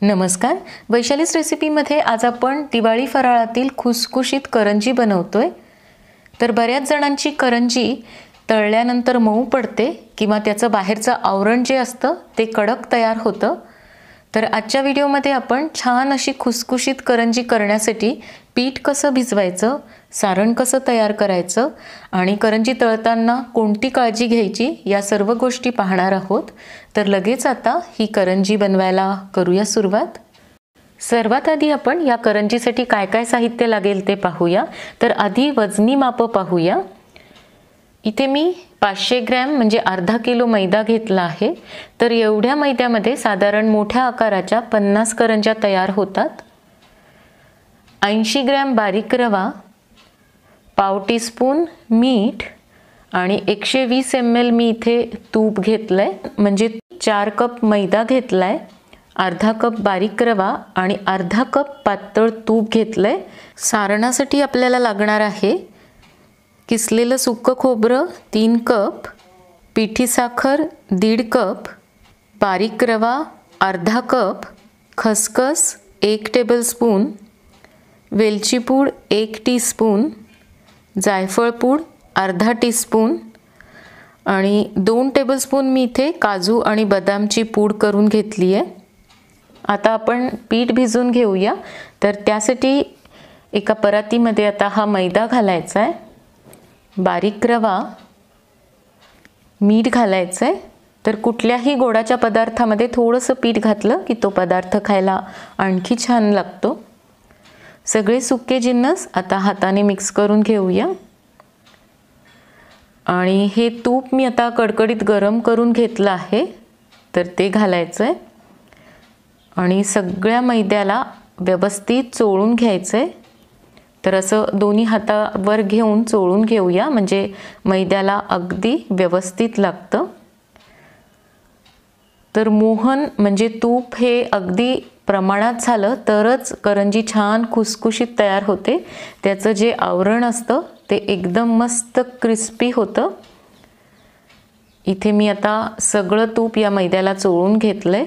नमस्कार, वैशालीस रेसिपीमध्ये आज आपण दिवाळी फराळातील खुसखुशीत करंजी बनवतोय। तर बऱ्याच जणांची करंजी तळल्यानंतर मऊ पडते किंवा त्याचं बाहेरचं आवरण जे असतं ते कडक तयार होतं। तर आजच्या व्हिडिओमध्ये आपण छान अशी खुसखुशीत करंजी करण्यासाठी पीठ कसं भिजवायचं, सारण कसं तयार करायचं आणि करंजी तळताना कोणती काळजी घ्यायची या सर्व गोष्टी पाहणार आहोत। तर लगेच आता ही करंजी बनवायला करूया सुरुवात। सर्वात आधी आपण या करंजीसाठी काय काय साहित्य लागेल ते पाहूया। तर आधी वजनी माप पाहूया। इथे मी 500 ग्रॅम म्हणजे अर्धा किलो मैदा घेतला आहे। तर एवढ्या मैद्यामध्ये साधारण मोठ्या आकाराच्या 50 करंज्या तयार होतात। 80 ग्रॅम बारीक रवा, पाव टीस्पून मीठ आणि 120 ml मी इथे तूप घेतलंय, म्हणजे 4 कप मैदा घेतलाय, अर्धा कप बारीक रवा आणि अर्धा कप पातळ तूप घेतलंय। सारणासाठी आपल्याला लागणार आहे किसलेलं सुक्क खोबरं 3 कप, पिठी साखर 1.5 कप, बारीक रवा अर्धा कप, खसखस 1 टेबलस्पून, वेलची पूड 1 टीस्पून, जायफळ पूड अर्धा टीस्पून आणि 2 टेबलस्पून मी इथे काजू आणि बदामची पूड करून घेतली आहे। आता आपण पीठ भिजवून घेऊया। तर त्यासाठी एका परातीमध्ये आता हा मैदा घालायचा आहे, बारीक रवा, मीठ घालायचं आहे। तर कुठल्याही गोडाच्या पदार्थामध्ये थोडंसं पीठ घातलं की तो पदार्थ खायला आणखी छान लागतो। सगळे सुके जिन्नस आता हाताने मिक्स करून घेऊया आणि हे तूप मी आता कडकडीत गरम करून घेतलं आहे, तर ते घालायचं आहे आणि सगळ्या मैद्याला व्यवस्थित चोळून घ्यायचं आहे। तर असं दोन्ही हातावर घेऊन चोळून घेऊया, म्हणजे मैद्याला अगदी व्यवस्थित लागतं। तर मोहन म्हणजे तूप हे अगदी प्रमाणात झालं तरच करंजी छान खुसखुशीत तयार होते। त्याचं जे आवरण असतं ते एकदम मस्त क्रिस्पी होतं। इथे मी आता सगळं तूप या मैद्याला चोळून घेतलंय।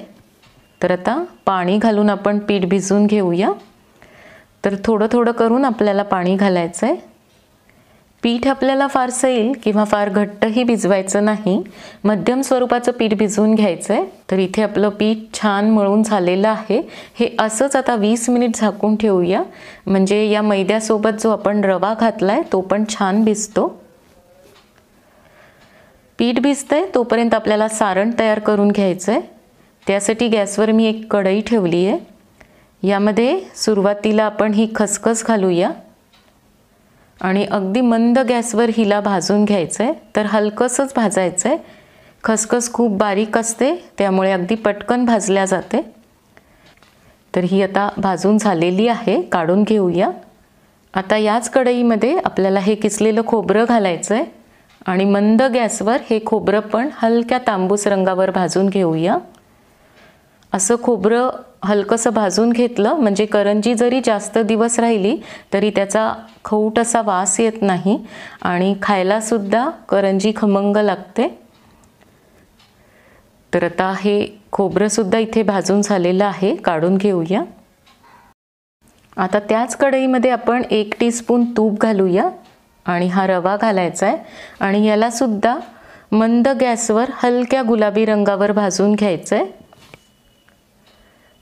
तर आता पाणी घालून आपण पीठ भिजवून घेऊया। तर थोडं थोडं करून आपल्याला पाणी घालायचं आहे। पीठ आपल्याला फार सैल किंवा फार घट्टही भिजवायचं नाही, मध्यम स्वरूपाचं पीठ भिजवून घ्यायचं आहे। तर इथे आपलं पीठ छान मळून झालेलं आहे। हे असंच आता 20 मिनिट झाकून ठेवूया, म्हणजे या मैद्यासोबत जो आपण रवा घातलाय तो पण छान भिजतो। पीठ भिजतंय तोपर्यंत आपल्याला सारण तयार करून घ्यायचं आहे। त्यासाठी गॅसवर मी एक कढई ठेवली आहे। यामध्ये सुरुवातीला आपण ही खसखस घालूया आणि अगदी मंद गॅसवर हिला भाजून घ्यायचं आहे। तर हलकंसंच भाजायचं आहे, खसखस खूप बारीक असते त्यामुळे अगदी पटकन भाजल्या जाते। तर ही आता भाजून झालेली आहे, काढून घेऊया। आता याच कढईमध्ये आपल्याला हे किसलेलं खोबरं घालायचं आहे आणि मंद गॅसवर हे खोबरं पण हलक्या तांबूस रंगावर भाजून घेऊया। असं खोबरं हलकंसं भाजून घेतलं म्हणजे करंजी जरी जास्त दिवस राहिली तरी त्याचा खवूट असा वास येत नाही आणि खायला सुद्धा करंजी खमंग लागते। तर आता हे खोबरं सुद्धा इथे भाजून झालेलं आहे, काढून घेऊया। आता त्याच कढईमध्ये आपण 1 टीस्पून तूप घालूया आणि हा रवा घालायचा आहे आणि याला सुद्धा मंद गॅसवर हलक्या गुलाबी रंगावर भाजून घ्यायचं आहे।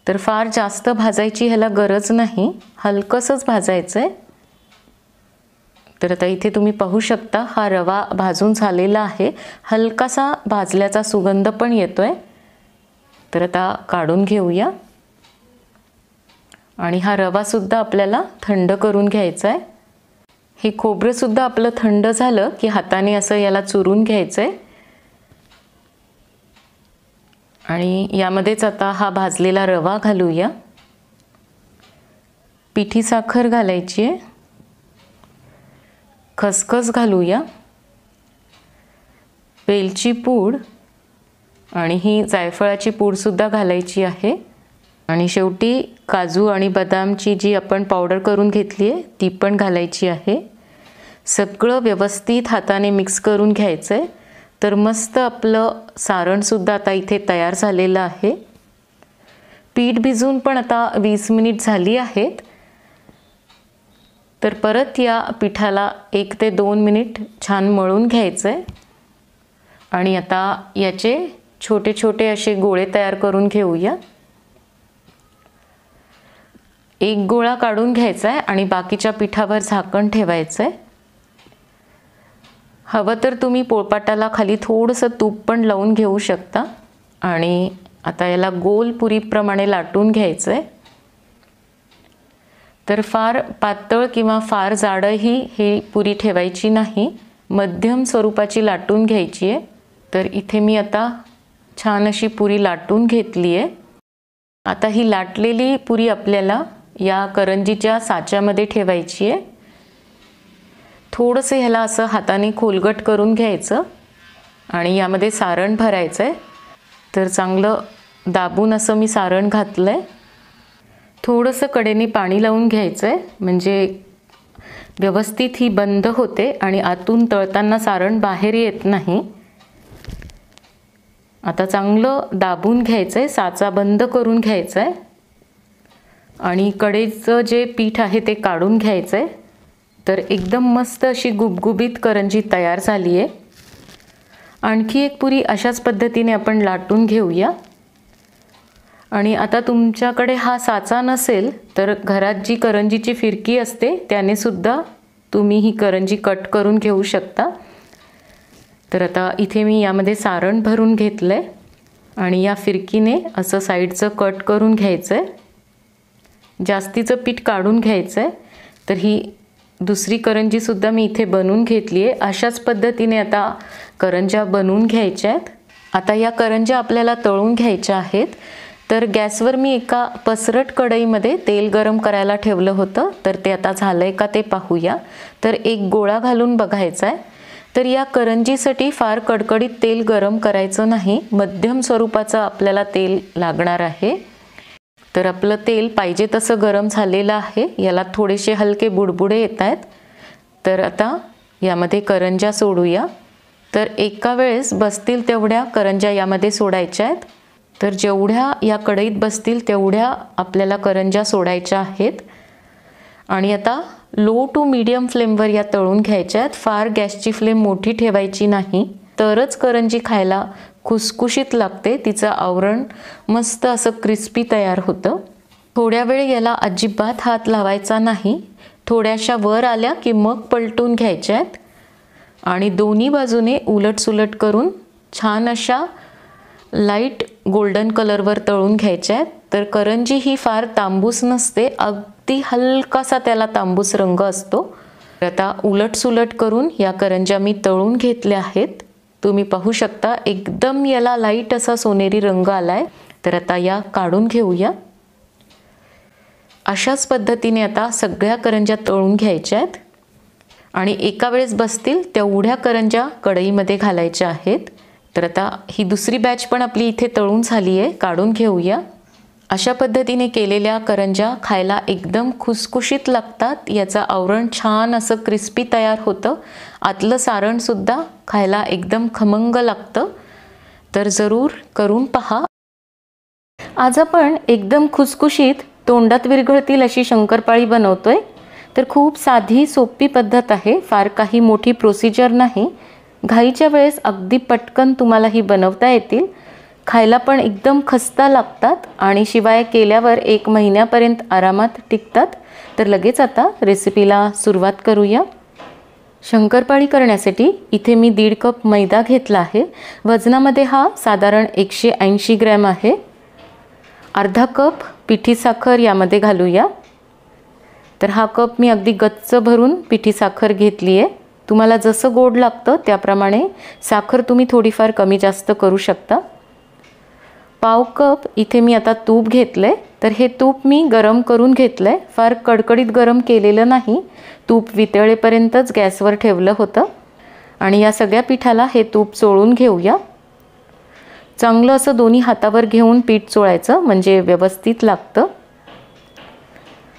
तर फार जास्त भाजायची ह्याला गरज नाही, हलकंसंच भाजायचं आहे। तर आता इथे तुम्ही पाहू शकता हा रवा भाजून झालेला आहे, हलकासा भाजल्याचा सुगंध पण येतोय। तर आता काढून घेऊया आणि हा रवा सुद्धा आपल्याला थंड करून घ्यायचा आहे। हे खोबरं सुद्धा आपलं थंड झालं की हाताने असं याला चुरून घ्यायचं आहे आणि यामध्येच आता हा भाजलेला रवा घालूया। पिठी साखर घालायची आहे, खसखस घालूया, वेलची पूड आणि ही जायफळाची पूड सुद्धा घालायची आहे आणि शेवटी काजू आणि बदामची जी आपण पावडर करून घेतली आहे ती पण घालायची आहे। सगळं व्यवस्थित हाताने मिक्स करून घ्यायचं आहे। तर मस्त आपलं सारण सुद्धा आता इथे तयार झालेलं आहे। पीठ भिजून पण आता 20 मिनिट झाली आहेत. तर परत या पिठाला 1 ते 2 मिनिट छान मळून घ्यायचं आहे. आणि आता याचे छोटे छोटे असे गोळे तयार करून घेऊया. एक गोळा काढून घ्यायचा आहे आणि बाकीच्या पिठावर झाकण ठेवायचं आहे. हवं तर तुम्ही पोळपाटाला खाली थोडंसं तूप पण लावून घेऊ शकता. आणि आता याला गोल पुरीप्रमाणे लाटून घ्यायचं आहे. तर फार पातळ किंवा फार जाडही ही पुरी ठेवायची नाही, मध्यम स्वरूपाची लाटून घ्यायची आहे. तर इथे मी आता छान अशी पुरी लाटून घेतली आहे. आता ही लाटलेली पुरी आपल्याला या करंजीच्या साच्यामध्ये ठेवायची आहे. थोडंसं ह्याला असं हाताने खोलगट करून घ्यायचं आणि यामध्ये सारण भरायचं आहे. तर चांगलं दाबून असं मी सारण घातलं आहे. थोडंसं कडेने पाणी लावून घ्यायचं आहे, म्हणजे व्यवस्थित ही बंद होते आणि आतून तळताना सारण बाहेर येत नाही. आता चांगलं दाबून घ्यायचं आहे, साचा बंद करून घ्यायचा आहे आणि कडेचं जे पीठ आहे ते काढून घ्यायचं आहे. तर एकदम मस्त अशी गुबगुबीत करंजी तयार झाली आहे. आणखी एक पुरी अशाच पद्धतीने आपण लाटून घेऊया. आणि आता तुमच्याकडे हा साचा नसेल तर घरात जी करंजीची फिरकी असते त्याने सुद्धा तुम्ही ही करंजी कट करून घेऊ शकता. तर आता इथे मी यामध्ये सारण भरून घेतलं आहे आणि या फिरकीने असं साईडचं कट करून घ्यायचं आहे. जास्तीचं पीठ काढून घ्यायचं आहे. तर ही दुसरी करंजीसुद्धा मी इथे बनवून घेतली आहे. अशाच पद्धतीने आता करंज्या बनवून घ्यायच्या आहेत. आता या करंज्या आपल्याला तळून घ्यायच्या आहेत. तर गॅसवर मी एका पसरट कढईमध्ये तेल गरम करायला ठेवलं होतं. तर ते आता झालं आहे का ते पाहूया. तर एक गोळा घालून बघायचा आहे. तर या करंजीसाठी फार कडकडीत तेल गरम करायचं नाही, मध्यम स्वरूपाचं आपल्याला तेल लागणार आहे. तर आपलं तेल पाहिजे तसं गरम झालेलं आहे. याला थोडेसे हलके बुडबुडे येत आहेत. तर आता यामध्ये करंज्या सोडूया. तर एका वेळेस बसतील तेवढ्या करंज्या यामध्ये सोडायच्या आहेत. तर जेवढ्या या कढईत बसतील तेवढ्या आपल्याला करंज्या सोडायच्या आहेत. आणि आता लो टू मीडियम फ्लेमवर या तळून घ्यायच्या आहेत. फार गॅसची फ्लेम मोठी ठेवायची नाही, तरच करंजी खायला खुसखुशीत लागते. तिचं आवरण मस्त असं क्रिस्पी तयार होतं. थोड्या वेळ याला अजिबात हात लावायचा नाही. थोड्याशा वर आल्या की मग पलटून घ्यायच्या आहेत आणि दोन्ही बाजूने उलटसुलट करून छान अशा लाईट गोल्डन कलरवर तळून घ्यायच्या आहेत. तर करंजी ही फार तांबूस नसते, अगदी हलकासा त्याला तांबूस रंग असतो. आता उलटसुलट करून या करंज्या मी तळून घेतल्या आहेत. तुम्ही पाहू शकता एकदम याला लाईट असा सोनेरी रंग आलाय. तर आता या काढून घेऊया. अशाच पद्धतीने आता सगळ्या करंज्या तळून घ्यायच्या आहेत आणि एका वेळेस बसतील तेवढ्या करंज्या कढईमध्ये घालायच्या आहेत. तर आता ही दुसरी बॅच पण आपली इथे तळून झाली आहे, काढून घेऊया. अशा पद्धतीने केलेल्या करंज्या खायला एकदम खुसखुशीत लागतात. याचं आवरण छान असं क्रिस्पी तयार होतं. आतलं सारणसुद्धा खायला एकदम खमंग लागतं. तर जरूर करून पहा. आज आपण एकदम खुसखुशीत तोंडात विरघळतील अशी शंकरपाळी बनवतोय. तर खूप साधी सोपी पद्धत आहे, फार काही मोठी प्रोसिजर नाही. घाईच्या वेळेस अगदी पटकन तुम्हाला ही बनवता येतील. खायला पण एकदम खस्ता लागतात आणि शिवाय केल्यावर 1 महिन्यापर्यंत आरामात टिकतात. तर लगेच आता रेसिपीला सुरुवात करूया. शंकरपाळी करण्यासाठी इथे मी 1.5 कप मैदा घेतला आहे. वजनामध्ये हा साधारण 180 ग्रॅम आहे. अर्धा कप पिठी साखर यामध्ये घालूया. तर हा कप मी अगदी गच्च भरून पिठी साखर घेतली आहे. तुम्हाला जसं गोड लागतं त्याप्रमाणे साखर तुम्ही थोडीफार कमी जास्त करू शकता. पाव कप इथे मी आता तूप घेतलं आहे. तर हे तूप मी गरम करून घेतलं आहे, फार कडकडीत गरम केलेलं नाही. तूप वितळेपर्यंतच गॅसवर ठेवलं होतं. आणि या सगळ्या पिठाला हे तूप चोळून घेऊया. चांगलं असं दोन्ही हातावर घेऊन पीठ चोळायचं, म्हणजे व्यवस्थित लागतं.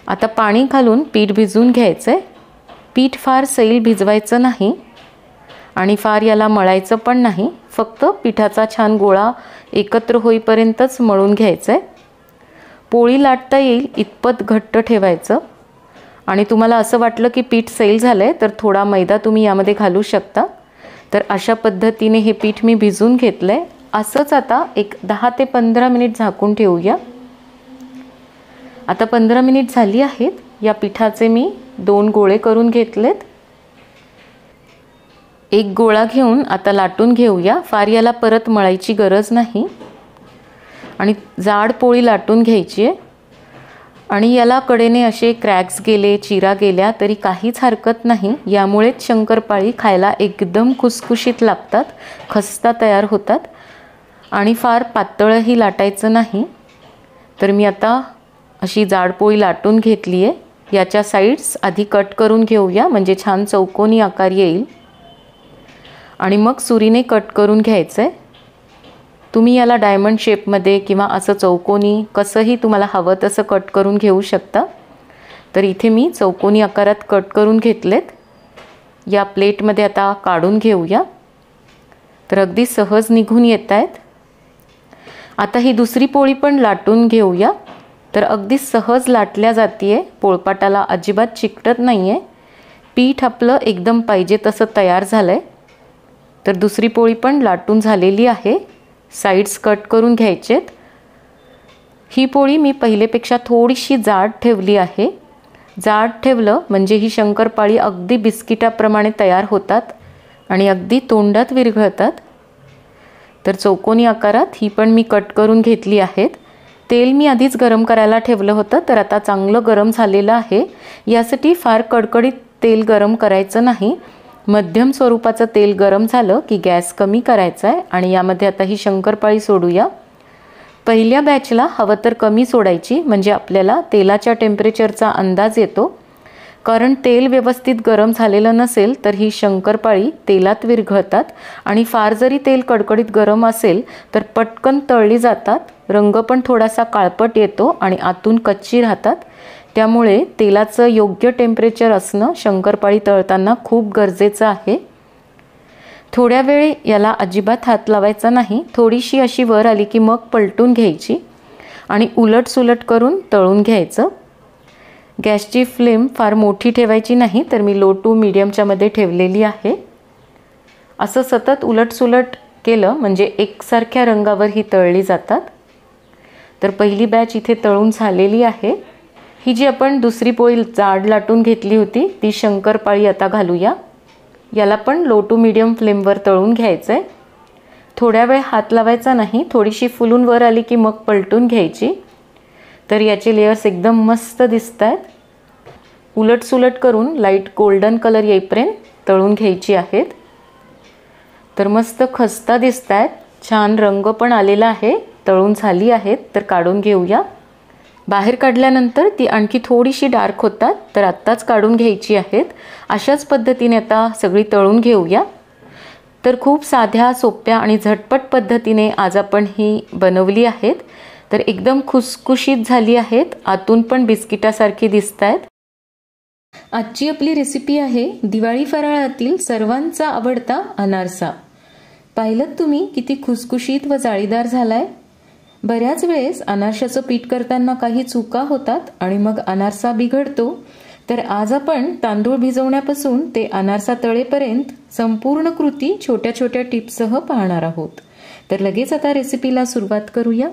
आता पाणी घालून पीठ भिजवून घ्यायचं आहे. पीठ फार सैल भिजवायचं नाही आणि फार याला मळायचं पण नाही. फक्त पिठाचा छान गोळा एकत्र होईपर्यंतच मळून घ्यायचं आहे. पोळी लाटता येईल इतपत घट्ट ठेवायचं आणि तुम्हाला असं वाटलं की पीठ सैल झालंय तर थोडा मैदा तुम्ही यामध्ये घालू शकता। तर अशा पद्धतीने हे पीठ मी भिजवून घेतलंय। असंच आता एक 10 ते 15 मिनिट झाकून ठेवूया। आता 15 मिनिट झाली आहेत। या पिठाचे मी 2 गोळे करून घेतलेत। एक गोळा घेऊन आता लाटून घेऊया। फार याला परत मळायची गरज नाही आणि जाड पोळी लाटून घ्यायची आहे। आणि याला कडेने असे क्रॅक्स गेले, चिरा गेल्या तरी काहीच हरकत नाही। यामुळेच शंकरपाळी खायला एकदम खुसखुशीत लागतात, खस्ता तयार होतात आणि फार पातळही लाटायचं नाही। तर मी आता अशी जाड पोळी लाटून घेतली आहे। याच्या साइड्स आधी कट करून घेऊया म्हणजे छान चौकोनी आकार येईल आणि मग सुरीने कट करून घ्यायचं आहे। तुम्ही याला डायमंड शेपमध्ये किंवा असं चौकोनी कसंही तुम्हाला हवं तसं कट करून घेऊ शकता। तर इथे मी चौकोनी आकारात कट करून घेतलेत। या प्लेटमध्ये आता काढून घेऊया। तर अगदी सहज निघून येत आहेत। आता ही दुसरी पोळी पण लाटून घेऊया। तर अगदी सहज लाटल्या जातीये, पोळपाटाला अजिबात चिकटत नाहीये। पीठ आपलं एकदम पाहिजे तसं तयार झालंय। तर दुसरी पोळी पण लाटून झालेली आहे। साइड्स कट करून घ्यायचेत। ही पोळी मी पहिलेपेक्षा थोडीशी जाड ठेवली आहे। जाड ठेवलं म्हणजे ही शंकरपाळी अगदी बिस्किटाप्रमाणे तयार होतात आणि अगदी तोंडात विरघळतात। तर चौकोनी आकारात ही पण मी कट करून घेतली आहेत। तेल मी आधीच गरम करायला ठेवलं होतं, तर आता चांगलं गरम झालेलं आहे। यासाठी फार कडकडीत तेल गरम करायचं नाही। मध्यम स्वरूपाचं तेल गरम झालं की गॅस कमी करायचा आहे आणि यामध्ये आता ही शंकरपाळी सोडूया। पहिल्या बॅचला हवं तर कमी सोडायची म्हणजे आपल्याला तेलाच्या टेम्परेचरचा अंदाज येतो। कारण तेल व्यवस्थित गरम झालेलं नसेल तर ही शंकरपाळी तेलात विरघळतात आणि फार जरी तेल कडकडीत गरम असेल तर पटकन तळली जातात, रंग पण थोडासा काळपट येतो आणि आतून कच्ची राहतात। त्यामुळे तेलाचं योग्य टेम्परेचर असणं शंकरपाळी तळताना खूप गरजेचं आहे। थोड्या वेळ याला अजिबात हात लावायचा नाही। थोडीशी अशी वर आली की मग पलटून घ्यायची आणि उलटसुलट करून तळून घ्यायचं। गॅसची फ्लेम फार मोठी ठेवायची नाही, तर मी लो टू मीडियमच्या मध्ये ठेवलेली आहे। असं सतत उलटसुलट केलं म्हणजे एकसारख्या रंगावर ही तळली जातात। तर पहिली बॅच इथे तळून झालेली आहे। ही जी आपण दुसरी पोळी जाड लाटून घेतली होती ती शंकरपाळी आता घालूया। याला पण लो टू मीडियम फ्लेमवर तळून घ्यायचं आहे। थोड्या वेळ हात लावायचा नाही, थोडीशी फुलून वर आली की मग पलटून घ्यायची। तर याचे लेयर्स एकदम मस्त दिसत आहेत। उलटसुलट करून लाईट गोल्डन कलर येईपर्यंत तळून घ्यायची आहेत। तर मस्त खस्ता दिसत आहेत, छान रंग पण आलेला आहे। तळून झाली आहेत तर काढून घेऊया। बाहेर काढल्यानंतर ती आणखी थोडीशी डार्क होतात, तर आत्ताच काढून घ्यायची आहेत। अशाच पद्धतीने आता सगळी तळून घेऊया। तर खूप साध्या, सोप्या आणि झटपट पद्धतीने आज आपण ही बनवली आहेत। तर एकदम खुसखुशीत झाली आहेत, आतून पण बिस्किटासारखी दिसत आहेत। आजची आपली रेसिपी आहे दिवाळी फराळातील सर्वांचा आवडता अनारसा। पाहिलं तुम्ही किती खुसखुशीत व जाळीदार झालाय। बऱ्याच वेळेस अनारशाचं पीठ करताना काही चुका होतात आणि मग अनारसा बिघडतो। तर आज आपण तांदूळ भिजवण्यापासून ते अनारसा तळेपर्यंत संपूर्ण कृती छोट्या छोट्या टिप्ससह पाहणार आहोत। तर लगेच आता रेसिपीला सुरुवात करूया।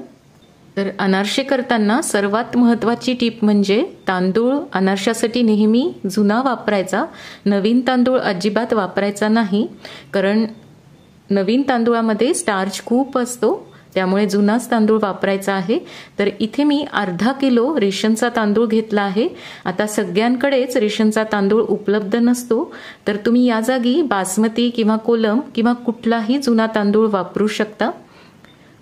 तर अनारसे करताना सर्वात महत्त्वाची टिप म्हणजे तांदूळ अनारशासाठी नेहमी जुना वापरायचा, नवीन तांदूळ अजिबात वापरायचा नाही। कारण नवीन तांदूळामध्ये स्टार्च खूप असतो, त्यामुळे जुनाच तांदूळ वापरायचा आहे। तर इथे मी अर्धा किलो रेशनचा तांदूळ घेतला आहे। आता सगळ्यांकडेच रेशनचा तांदूळ उपलब्ध नसतो, तर तुम्ही या जागी बासमती किंवा कोलम किंवा कुठलाही जुना तांदूळ वापरू शकता।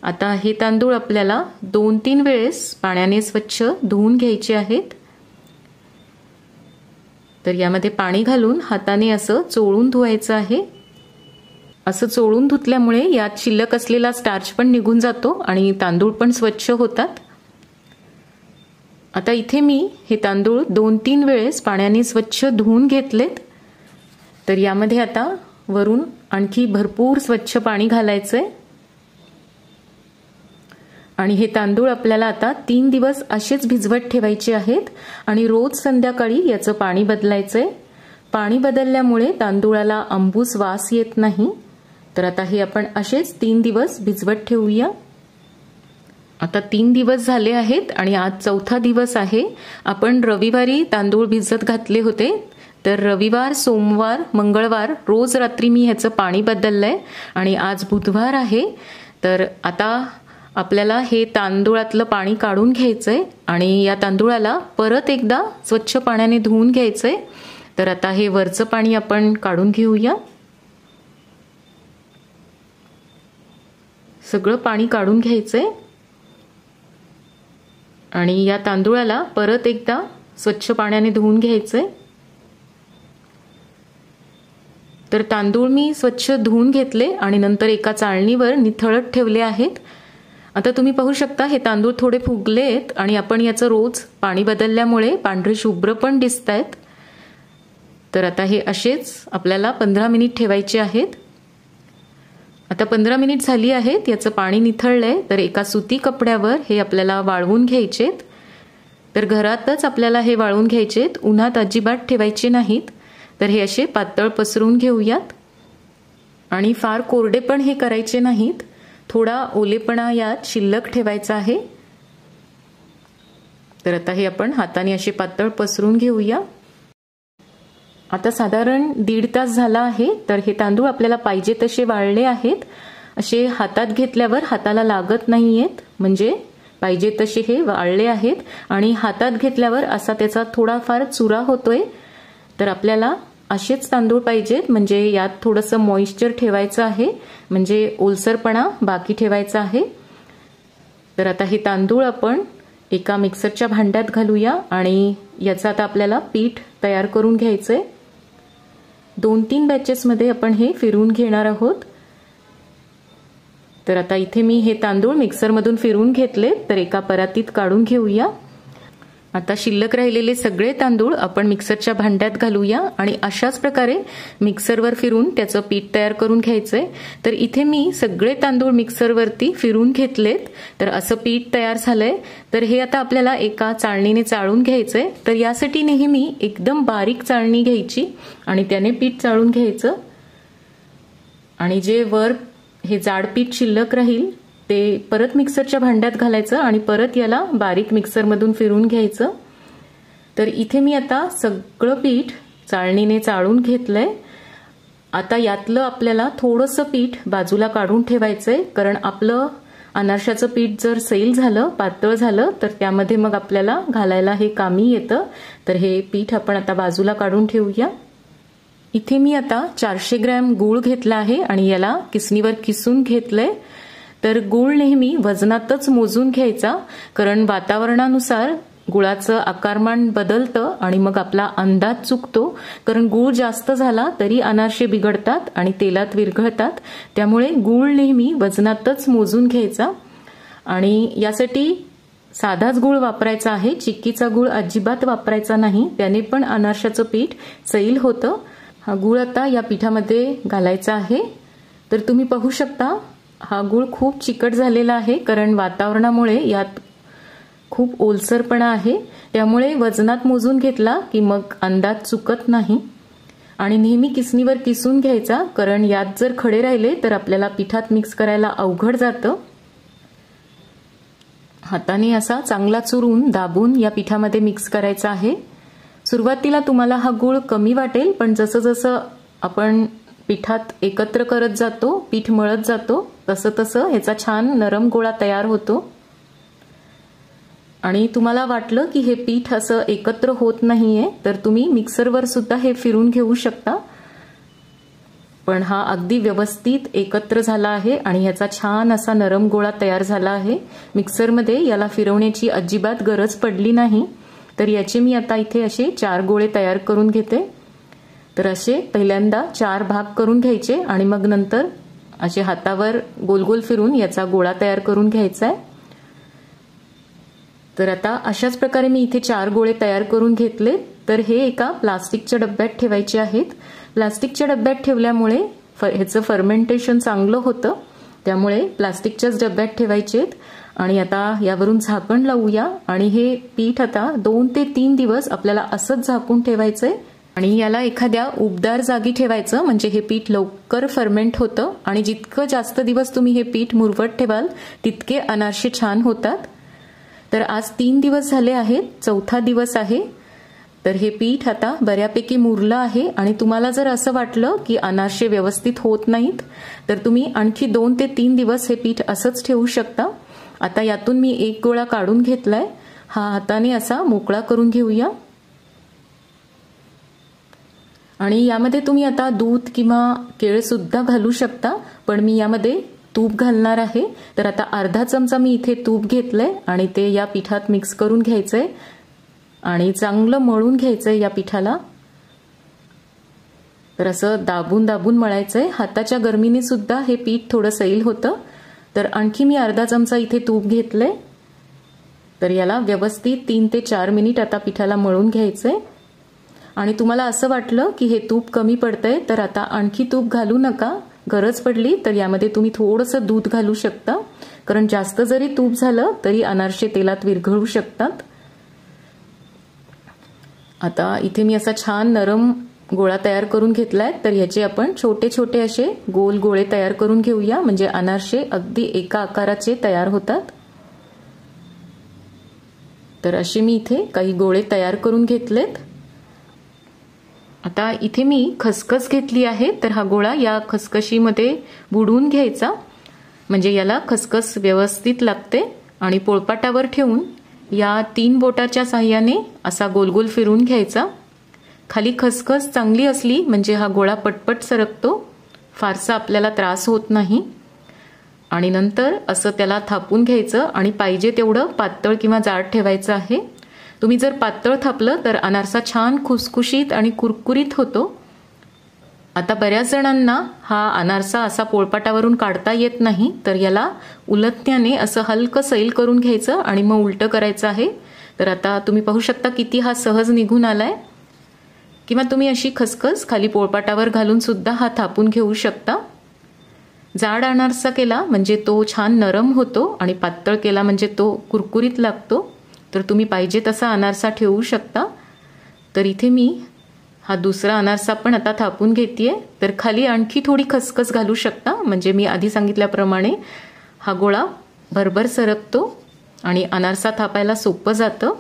आता हे तांदूळ आपल्याला 2-3 वेळेस पाण्याने स्वच्छ धुवून घ्यायचे आहेत। तर यामध्ये पाणी घालून हाताने असं चोळून धुवायचं आहे। असं चोळून धुतल्यामुळे यात शिल्लक असलेला स्टार्च पण निघून जातो आणि तांदूळ पण स्वच्छ होतात। आता इथे मी हे तांदूळ 2-3 वेळेस पाण्याने स्वच्छ धुवून घेतलेत। तर यामध्ये आता वरून आणखी भरपूर स्वच्छ पाणी घालायचंय आणि हे तांदूळ आपल्याला आता 3 दिवस असेच भिजवत ठेवायचे आहेत आणि रोज संध्याकाळी याचं पाणी बदलायचंय। पाणी बदलल्यामुळे तांदूळाला अंबूस वास येत नाही। तर आता हे आपण असेच 3 दिवस भिजवत ठेवूया। आता 3 दिवस झाले आहेत आणि आज चौथा दिवस आहे। आपण रविवारी तांदूळ भिजत घातले होते, तर रविवार, सोमवार, मंगळवार रोज रात्री मी ह्याचं पाणी बदललंय आणि आज बुधवार आहे। तर आता आपल्याला हे तांदूळातलं पाणी काढून घ्यायचंय आणि या तांदूळाला परत एकदा स्वच्छ पाण्याने धुवून घ्यायचंय। तर आता हे वरचं पाणी आपण काढून घेऊया। सगळं पाणी काढून घ्यायचंय आणि या तांदूळाला परत एकदा स्वच्छ पाण्याने धुवून घ्यायचंय। तर तांदूळ मी स्वच्छ धुवून घेतले आणि नंतर एका चाळणीवर निथळत ठेवले आहेत। आता तुम्ही पाहू शकता हे तांदूळ थोडे फुगलेत आणि आपण याचं रोज पाणी बदलल्यामुळे पांढरे शुभ्र पण दिसतायत। तर आता हे असेच आपल्याला 15 मिनिट ठेवायचे आहेत। आता 15 मिनिट झाली आहेत, याचं पाणी निथळलंय। तर एका सुती कपड्यावर हे आपल्याला वाळवून घ्यायचेत। तर घरातच आपल्याला हे वाळवून घ्यायचेत, उन्हात अजिबात ठेवायचे नाहीत। तर हे असे पातळ पसरून घेऊयात आणि फार कोरडे पण हे करायचे नाहीत, थोडा ओलेपणा यात शिल्लक ठेवायचा आहे। तर आता हे आपण हाताने असे पातळ पसरून घेऊया। आता साधारण 1.5 तास झाला आहे। तर हे तांदूळ आपल्याला पाहिजे तसे वाळले आहेत। असे हातात घेतल्यावर हाताला लागत नाहीयेत, म्हणजे पाहिजे तसे हे वाळले आहेत आणि हातात घेतल्यावर असा त्याचा थोडाफार चुरा होतोय। तर आपल्याला असेच तांदूळ पाहिजेत, म्हणजे यात थोडंसं मॉइश्चर ठेवायचं आहे, म्हणजे ओलसरपणा बाकी ठेवायचा आहे। तर आता हे तांदूळ आपण एका मिक्सरच्या भांड्यात घालूया आणि याचं आता आपल्याला पीठ तयार करून घ्यायचंय। 2-3 बॅचेसमध्ये आपण हे फिरवून घेणार आहोत। तर आता इथे मी हे तांदूळ मिक्सरमधून फिरवून घेतले, तर एका परातीत काढून घेऊया। आता शिल्लक राहिलेले सगळे तांदूळ आपण मिक्सरच्या भांड्यात घालूया आणि अशाच प्रकारे मिक्सरवर फिरून त्याचं पीठ तयार करून घ्यायचंय। तर इथे मी सगळे तांदूळ मिक्सरवरती फिरून घेतलेत, तर असं पीठ तयार झालंय। तर हे आता आपल्याला एका चाळणीने चाळून घ्यायचंय। तर यासाठी नेहमी एकदम बारीक चाळणी घ्यायची आणि त्याने पीठ चाळून घ्यायचं आणि जे वर हे जाड पीठ शिल्लक राहील ते परत मिक्सरच्या भांड्यात घालायचं आणि परत याला बारीक मिक्सरमधून फिरून घ्यायचं। तर इथे मी आता सगळं पीठ चाळणीने चाळून घेतलंय। आता यातलं आपल्याला थोडंसं पीठ बाजूला काढून ठेवायचंय, कारण आपलं अनारशाचं पीठ जर सैल झालं, पातळ झालं, तर त्यामध्ये मग आपल्याला घालायला हे कामी येतं। तर हे पीठ आपण आता बाजूला काढून ठेवूया। इथे मी आता 400 ग्रॅम गूळ घेतला आहे आणि याला किसणीवर किसून घेतलंय। तर गूळ नेहमी वजनातच मोजून घ्यायचा, कारण वातावरणानुसार गुळाचं आकारमान बदलतं आणि मग आपला अंदाज चुकतो। कारण गूळ जास्त झाला तरी अनारसे बिघडतात आणि तेलात विरघळतात, त्यामुळे गूळ नेहमी वजनातच मोजून घ्यायचा। आणि यासाठी साधाच गूळ वापरायचा आहे, चिक्कीचा गूळ अजिबात वापरायचा नाही, त्याने पण अनारशाचं पीठ सैल होतं। हा गूळ आता या पिठामध्ये घालायचा आहे। तर तुम्ही पाहू शकता हा गूळ खूप चिकट झालेला आहे, कारण वातावरणामुळे यात खूप ओलसरपणा आहे, त्यामुळे वजनात मोजून घेतला की मग अंदाज चुकत नाही। आणि नेहमी किसणीवर किसून घ्यायचा, कारण यात जर खडे राहिले तर आपल्याला पिठात मिक्स करायला अवघड जातं। हाताने असा चांगला चुरून दाबून या पिठामध्ये मिक्स करायचा आहे। सुरुवातीला तुम्हाला हा गूळ कमी वाटेल, पण जसं जसं आपण पिठात एकत्र करत जातो, पीठ मळत जातो, तसं तसं ह्याचा छान नरम गोळा तयार होतो। आणि तुम्हाला वाटलं की हे पीठ असं एकत्र होत नाहीये, तर तुम्ही मिक्सरवर सुद्धा हे फिरून घेऊ शकता। पण हा अगदी व्यवस्थित एकत्र झाला आहे आणि ह्याचा छान असा नरम गोळा तयार झाला आहे। मिक्सरमध्ये याला फिरवण्याची अजिबात गरज पडली नाही। तर याचे मी आता इथे असे 4 गोळे तयार करून घेते। तर असे पहिल्यांदा 4 भाग करून घ्यायचे आणि मग नंतर असे हातावर गोल गोल फिरून याचा गोळा तयार करून घ्यायचा आहे। तर आता अशाच प्रकारे मी इथे 4 गोळे तयार करून घेतले। तर हे एका प्लास्टिकच्या डब्यात ठेवायचे आहेत। प्लास्टिकच्या डब्यात ठेवल्यामुळे ह्याचं फर्मेंटेशन चांगलं होतं, त्यामुळे प्लास्टिकच्याच डब्यात ठेवायचे आहेत। आणि आता यावरून झाकण लावूया आणि हे पीठ आता 2 ते 3 दिवस आपल्याला असंच झाकून ठेवायचंय आणि याला एखाद्या उबदार जागी ठेवायचं, म्हणजे हे पीठ लवकर फर्मेंट होतं आणि जितकं जास्त दिवस तुम्ही हे पीठ मुरवत ठेवाल तितके अनारसे छान होतात. तर आज 3 दिवस झाले आहेत, 4था दिवस आहे. तर हे पीठ आता बऱ्यापैकी मुरलं आहे आणि तुम्हाला जर असं वाटलं की अनारसे व्यवस्थित होत नाहीत तर तुम्ही आणखी 2 ते 3 दिवस हे पीठ असंच ठेवू शकता. आता यातून मी एक गोळा काढून घेतलाय, हा हाताने असा मोकळा करून घेऊया आणि यामध्ये तुम्ही आता दूध किंवा केळ सुद्धा घालू शकता, पण मी यामध्ये तूप घालणार आहे. तर आता अर्धा चमचा मी इथे तूप घेतलंय आणि ते या पिठात मिक्स करून घ्यायचंय आणि चांगलं मळून घ्यायचंय या पिठाला. तर असं दाबून दाबून मळायचंय, हाताच्या गरमीने सुद्धा हे पीठ थोडं सैल होतं. तर आणखी मी अर्धा चमचा इथे तूप घेतलंय. तर याला व्यवस्थित 3 ते 4 मिनिट आता पिठाला मळून घ्यायचंय आणि तुम्हाला असं वाटलं की हे तूप कमी पडतंय तर आता आणखी तूप घालू नका. गरज पडली तर यामध्ये तुम्ही थोडंसं दूध घालू शकता, कारण जास्त जरी तूप झालं तरी अनारसे तेलात विरघळू शकतात. आता इथे मी असा छान नरम गोळा तयार करून घेतलाय. तर याचे आपण छोटे छोटे असे गोल गोळे तयार करून घेऊया, म्हणजे अनारसे अगदी एका आकाराचे तयार होतात. तर असे मी इथे काही गोळे तयार करून घेतलेत. आता इथे मी खसखस घेतली आहे, तर हा गोळा या खसखशीमध्ये बुडवून घ्यायचा, म्हणजे याला खसखस व्यवस्थित लागते. आणि पोळपाटावर ठेवून या 3 बोटाच्या साहाय्याने असा गोल गोल फिरून घ्यायचा. खाली खसखस चांगली असली म्हणजे हा गोळा पटपट सरकतो, फारसा आपल्याला त्रास होत नाही. आणि नंतर असं त्याला थापून घ्यायचं आणि पाहिजे तेवढं पातळ किंवा जाड ठेवायचं आहे. तुम्ही जर पातळ थापलं तर अनारसा छान खुसखुशीत आणि कुरकुरीत होतो. आता बऱ्याच जणांना हा अनारसा असा पोळपाटावरून काढता येत नाही, तर याला उलटण्याने असं हलकं सैल करून घ्यायचं आणि मग उलटं करायचं आहे. तर आता तुम्ही पाहू शकता किती हा सहज निघून आलाय. किंवा तुम्ही अशी खसखस खाली पोळपाटावर घालून सुद्धा हा थापून घेऊ शकता. जाड अनारसा केला म्हणजे तो छान नरम होतो आणि पातळ केला म्हणजे तो कुरकुरीत लागतो. तर तुम्ही पाहिजे तसा अनारसा ठेवू शकता. तर इथे मी हा दुसरा अनारसा पण आता थापून घेतेय. तर खाली आणखी थोडी खसखस घालू शकता, म्हणजे मी आधी सांगितल्याप्रमाणे हा गोळा भरभर सरकतो आणि अनारसा थापायला सोपं जातं.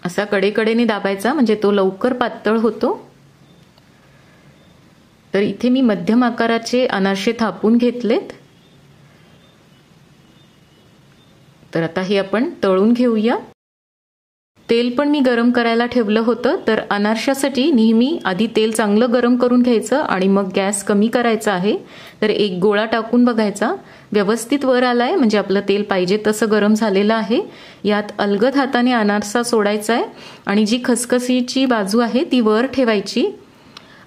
असा कडेकडेने दाबायचा म्हणजे तो लवकर पातळ होतो. तर इथे मी मध्यम आकाराचे अनारसे थापून घेतलेत. तर आता हे आपण तळून घेऊया. तेल पण मी गरम करायला ठेवलं होतं. तर अनारशासाठी नेहमी आधी तेल चांगलं गरम करून घ्यायचं आणि मग गॅस कमी करायचा आहे. तर एक गोळा टाकून बघायचा, व्यवस्थित वर आलाय म्हणजे आपलं तेल पाहिजे तसं गरम झालेलं आहे. यात अलगद हाताने अनारसा सोडायचा आहे आणि जी खसखसीची बाजू आहे ती वर ठेवायची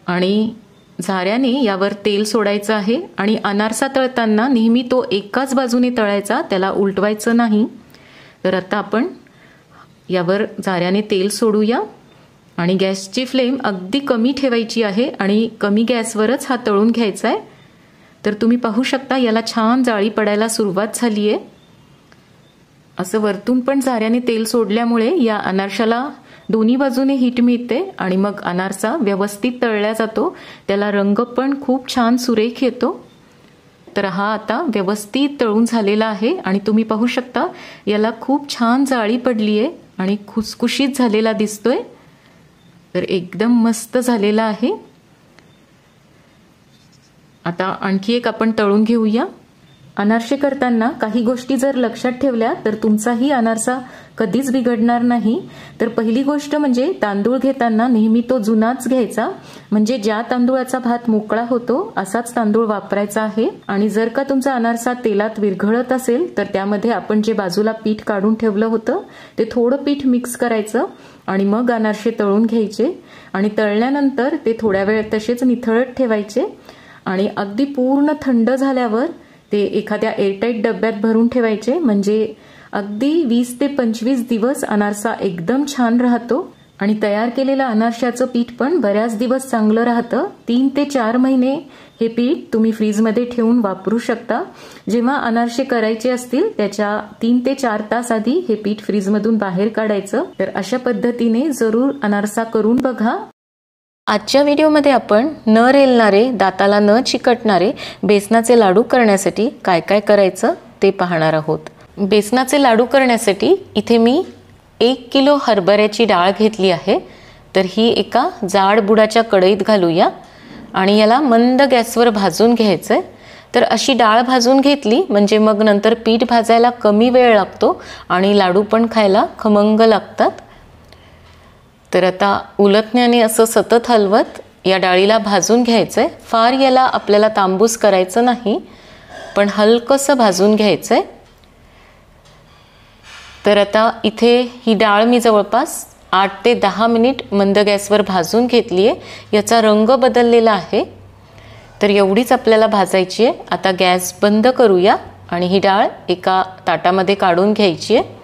आणि झाऱ्याने यावर तेल सोडायचं आहे. आणि अनारसा तळताना नेहमी तो एकाच बाजूने तळायचा, त्याला उलटवायचं नाही. तर आता आपण यावर झाऱ्याने तेल सोडूया आणि गॅसची फ्लेम अगदी कमी ठेवायची आहे आणि कमी गॅसवरच हा तळून घ्यायचा आहे. तर तुम्ही पाहू शकता याला छान जाळी पडायला सुरुवात झाली आहे. असं वरतून पण झाऱ्याने तेल सोडल्यामुळे या अनारशाला दोन्ही बाजूने हीट मिळते आणि मग अनारसा व्यवस्थित तळला जातो. त्याला रंग पण खूप छान सुरेख येतो. तर हा आता व्यवस्थित तळून झालेला आहे आणि तुम्ही पाहू शकता याला खूप छान जाळी पडली आहे आणि खुसखुशीत झालेला दिसतोय. तर एकदम मस्त झालेला आहे. आता आणखी एक आपण तळून घेऊया. अनारसे करताना काही गोष्टी जर लक्षात ठेवल्या तर तुमचाही अनारसा कधीच बिघडणार नाही. तर पहिली गोष्ट म्हणजे तांदूळ घेताना नेहमी तो जुनाच घ्यायचा, म्हणजे ज्या तांदूळाचा भात मोकळा होतो असाच तांदूळ वापरायचा आहे. आणि जर का तुमचा अनारसा तेलात विरघळत असेल तर त्यामध्ये आपण जे बाजूला पीठ काढून ठेवलं होतं ते थोडं पीठ मिक्स करायचं आणि मग अनारसे तळून घ्यायचे. आणि तळल्यानंतर ते थोड्या वेळ तसेच निथळत ठेवायचे आणि अगदी पूर्ण थंड झाल्यावर ते एखाद्या एअरटाईट डब्यात भरून ठेवायचे, म्हणजे अगदी 20 ते 25 दिवस अनारसा एकदम छान राहतो. आणि तयार केलेलं अनारशाचं पीठ पण बऱ्याच दिवस चांगलं राहतं. 3 ते 4 महिने हे पीठ तुम्ही फ्रीजमध्ये ठेवून वापरू शकता. जेव्हा अनारसे करायचे असतील त्याच्या 3 ते 4 तास आधी हे पीठ फ्रीजमधून बाहेर काढायचं. तर अशा पद्धतीने जरूर अनारसा करून बघा. आजच्या व्हिडिओमध्ये आपण न रेलणारे, दाताला न चिकटणारे बेसनाचे लाडू करण्यासाठी काय काय करायचं ते पाहणार आहोत. बेसनाचे लाडू करण्यासाठी इथे मी 1 किलो हरभऱ्याची डाळ घेतली आहे. तर ही एका जाड बुडाच्या कढईत घालूया आणि याला मंद गॅसवर भाजून घ्यायचं. तर अशी डाळ भाजून घेतली म्हणजे मग नंतर पीठ भाजायला कमी वेळ लागतो आणि लाडू पण खायला खमंग लागतात. तर आता उलटण्याने असं सतत हलवत या डाळीला भाजून घ्यायचं आहे. फार याला आपल्याला तांबूस करायचं नाही, पण हलकंसं भाजून घ्यायचं आहे. तर आता इथे ही डाळ मी जवळपास 8 ते 10 मिनिट मंद गॅसवर भाजून घेतली आहे. याचा रंग बदललेला आहे. तर एवढीच आपल्याला भाजायची आहे. आता गॅस बंद करूया आणि ही डाळ एका ताटामध्ये काढून घ्यायची आहे.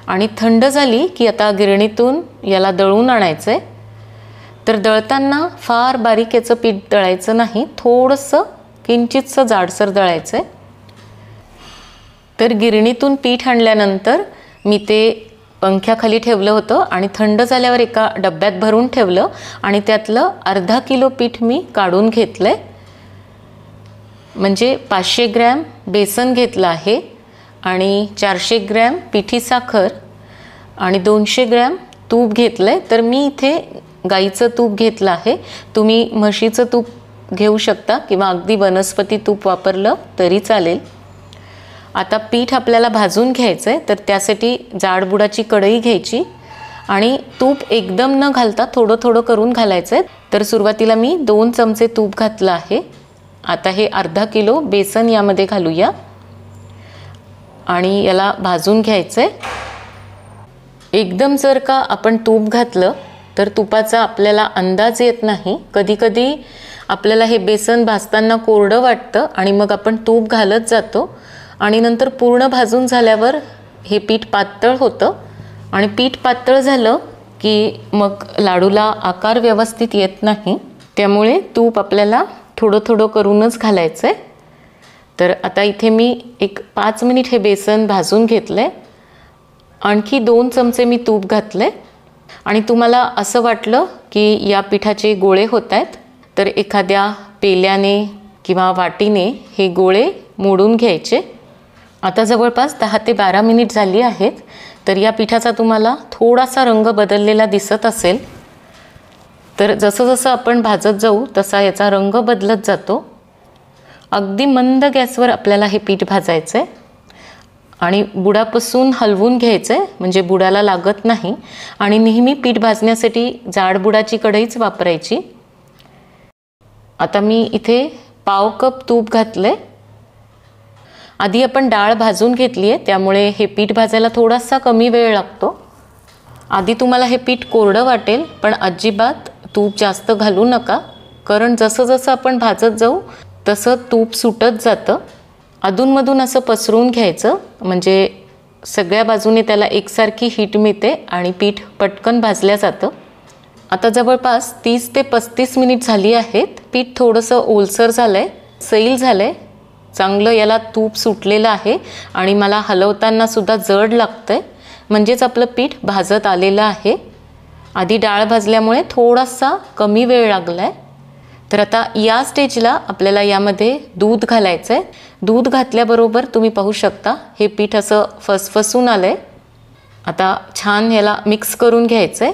आणि थंड झाली की आता गिरणीतून याला दळून आणायचं आहे. तर दळताना फार बारीक याचं पीठ दळायचं नाही, थोडंसं किंचितसं जाडसर दळायचं आहे. तर गिरणीतून पीठ आणल्यानंतर मी ते पंख्याखाली ठेवलं होतं आणि थंड झाल्यावर एका डब्यात भरून ठेवलं आणि त्यातलं अर्धा किलो पीठ मी काढून घेतलं आहे. म्हणजे 500 ग्रॅम बेसन घेतलं आहे आणि 400 ग्रॅम पिठी साखर आणि 200 ग्रॅम तूप घेतलं आहे. तर मी इथे गाईचं तूप घेतलं आहे. तुम्ही म्हशीचं तूप घेऊ शकता किंवा अगदी वनस्पती तूप वापरलं तरी चालेल. आता पीठ आपल्याला भाजून घ्यायचं आहे. तर त्यासाठी जाडबुडाची कढई घ्यायची आणि तूप एकदम न घालता थोडं थोडं करून घालायचं आहे. तर सुरुवातीला मी 2 चमचे तूप घातलं आहे. आता हे अर्धा किलो बेसन यामध्ये घालूया आणि याला भाजून घ्यायचं आहे. एकदम जर का आपण तूप घातलं तर तुपाचा आपल्याला अंदाज येत नाही. कधीकधी आपल्याला हे बेसन भाजताना कोरडं वाटतं आणि मग आपण तूप घालत जातो आणि नंतर पूर्ण भाजून झाल्यावर हे पीठ पातळ होतं आणि पीठ पातळ झालं की मग लाडूला आकार व्यवस्थित येत नाही. त्यामुळे तूप आपल्याला थोडं थोडं करूनच घालायचं आहे. तर आता इथे मी एक 5 मिनिट हे बेसन भाजून घेतलं आहे. आणखी 2 चमचे मी तूप घातलं आहे. आणि तुम्हाला असं वाटलं की या पिठाचे गोळे होत आहेत तर एखाद्या पेल्याने किंवा वाटीने हे गोळे मोडून घ्यायचे. आता जवळपास 10 ते 12 मिनिट झाली आहेत. तर या पिठाचा तुम्हाला थोडासा रंग बदललेला दिसत असेल. तर जसं जसं आपण भाजत जाऊ तसा याचा रंग बदलत जातो. अगदी मंद गॅसवर आपल्याला हे पीठ भाजायचं आहे आणि बुडापासून हलवून घ्यायचं आहे म्हणजे बुडाला लागत नाही. आणि नेहमी पीठ भाजण्यासाठी जाड बुडाची कढईच वापरायची. आता मी इथे पाव कप तूप घातलं आहे. आधी आपण डाळ भाजून घेतली आहे त्यामुळे हे पीठ भाजायला थोडासा कमी वेळ लागतो. आधी तुम्हाला हे पीठ कोरडं वाटेल पण अजिबात तूप जास्त घालू नका, कारण जसं जसं आपण भाजत जाऊ तसं तूप सुटत जातं. अधूनमधून असं पसरून घ्यायचं म्हणजे सगळ्या बाजूने त्याला एकसारखी हीट मिळते आणि पीठ पटकन भाजल्या जातं. आता जवळपास 30 ते 35 मिनिट झाली आहेत. पीठ थोडंसं ओलसर झालं आहे, सैल झालं आहे, चांगलं याला तूप सुटलेलं आहे आणि मला हलवताना सुद्धा जड लागतं आहे. म्हणजेच आपलं पीठ भाजत आलेलं आहे. आधी डाळ भाजल्यामुळे थोडासा कमी वेळ लागला आहे. तर आता या स्टेजला आपल्याला यामध्ये दूध घालायचं आहे. दूध घातल्याबरोबर तुम्ही पाहू शकता हे पीठ असं फसफसून आलं आहे. आता छान याला मिक्स करून घ्यायचं आहे.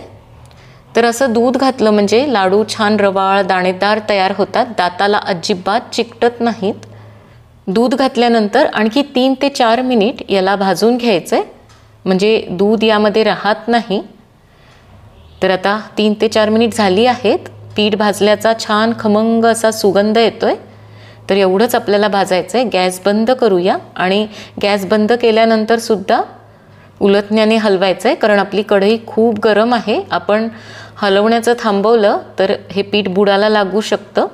तर असं दूध घातलं म्हणजे लाडू छान रवाळ दाणेदार तयार होतात, दाताला अजिबात चिकटत नाहीत. दूध घातल्यानंतर आणखी 3 ते 4 मिनिट याला भाजून घ्यायचं आहे म्हणजे दूध यामध्ये राहत नाही. तर आता 3 ते 4 मिनिट झाली आहेत. पीठ भाजल्याचा छान खमंग असा सुगंध येतोय. तर एवढंच आपल्याला भाजायचं आहे. गॅस बंद करूया आणि गॅस बंद केल्यानंतर सुद्धा उलटण्याने हलवायचं आहे कारण आपली कढई खूप गरम आहे. आपण हलवण्याचं थांबवलं तर हे पीठ बुडाला लागू शकतं.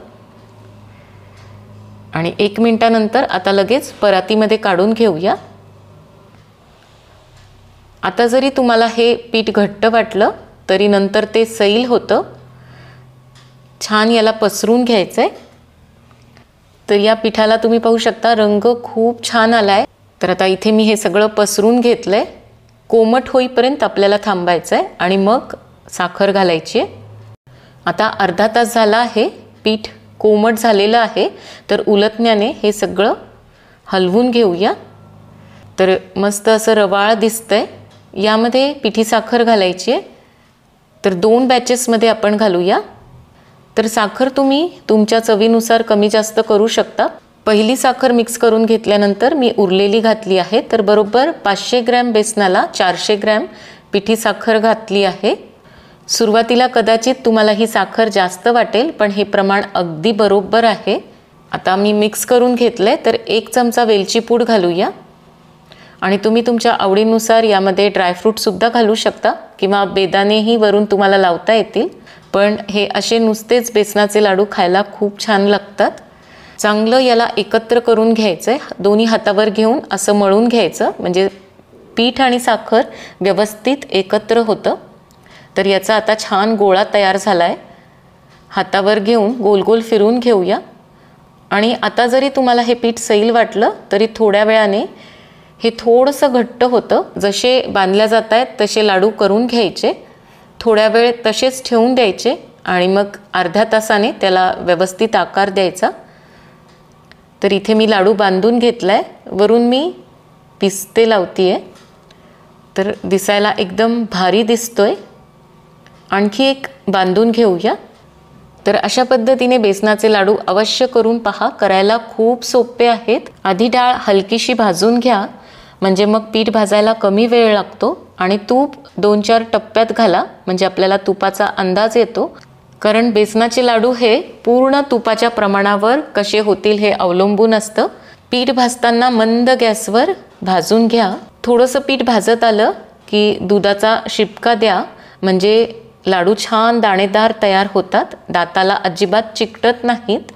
आणि 1 मिनिटानंतर आता लगेच परातीमध्ये काढून घेऊया. आता जरी तुम्हाला हे पीठ घट्ट वाटलं तरी नंतर ते सैल होतं. छान याला पसरून घ्यायचं आहे. तर या पिठाला तुम्ही पाहू शकता रंग खूप छान आलाय। तर आता इथे मी हे सगळं पसरून घेतलंय। कोमट होईपर्यंत आपल्याला थांबायचं आहे आणि मग साखर घालायची आहे। आता अर्धा तास झाला आहे, पीठ कोमट झालेलं आहे। तर उलटण्याने हे सगळं हलवून घेऊया। तर मस्त असं रवाळ दिसतंय। यामध्ये पिठी साखर घालायची आहे। तर 2 बॅचेसमध्ये आपण घालूया। तर साखर तुम्ही तुमच्या चवीनुसार कमी जास्त करू शकता। पहिली साखर मिक्स करून घेतल्यानंतर मी उरलेली घातली आहे। तर बरोबर 500 ग्रॅम बेसनाला 400 ग्रॅम पिठी साखर घातली आहे। सुरुवातीला कदाचित तुम्हाला ही साखर जास्त वाटेल, पण हे प्रमाण अगदी बरोबर आहे। आता मी मिक्स करून घेतलंय। तर 1 चमचा वेलची पूड घालूया आणि तुम्ही तुमच्या आवडीनुसार यामध्ये ड्रायफ्रूट सुद्धा घालू शकता किंवा बेदाणेही वरून तुम्हाला लावता येतील। पण हे असे नुसतेच बेसनाचे लाडू खायला खूप छान लागतात। चांगलं याला एकत्र करून घ्यायचंय। दोन्ही हातावर घेऊन असं मळून घ्यायचं, म्हणजे पीठ आणि साखर व्यवस्थित एकत्र होतं। तर याचा आता छान गोळा तयार झालाय। हातावर घेऊन गोल गोल फिरवून घेऊया आणि आता जरी तुम्हाला हे पीठ सैल वाटलं तरी थोड्या वेळाने हे थोडंसं घट्ट होतं। जसे बांधल्या जात आहेत तसे लाडू करून घ्यायचे, थोड्या वेळ तसेच ठेवून द्यायचे आणि मग अर्ध्या तासाने त्याला व्यवस्थित आकार द्यायचा। तर इथे मी लाडू बांधून घेतलाय। वरून मी पिस्ते लावतीये, तर दिसायला एकदम भारी दिसतोय। आणखी एक बांधून घेऊया। तर अशा पद्धतीने बेसनाचे लाडू अवश्य करून पहा, करायला खूप सोपे आहेत। आधी डाळ हलकीशी भाजून घ्या, म्हणजे मग पीठ भाजायला कमी वेळ लागतो आणि तूप 2-4 टप्प्यात घाला, म्हणजे आपल्याला तुपाचा अंदाज येतो। कारण बेसनाचे लाडू हे पूर्ण तुपाच्या प्रमाणावर कसे होतील हे अवलंबून असतं। पीठ भाजताना मंद गॅसवर भाजून घ्या। थोडंसं पीठ भाजत आलं की दुधाचा शिपका द्या, म्हणजे लाडू छान दाणेदार तयार होतात, दाताला अजिबात चिकटत नाहीत।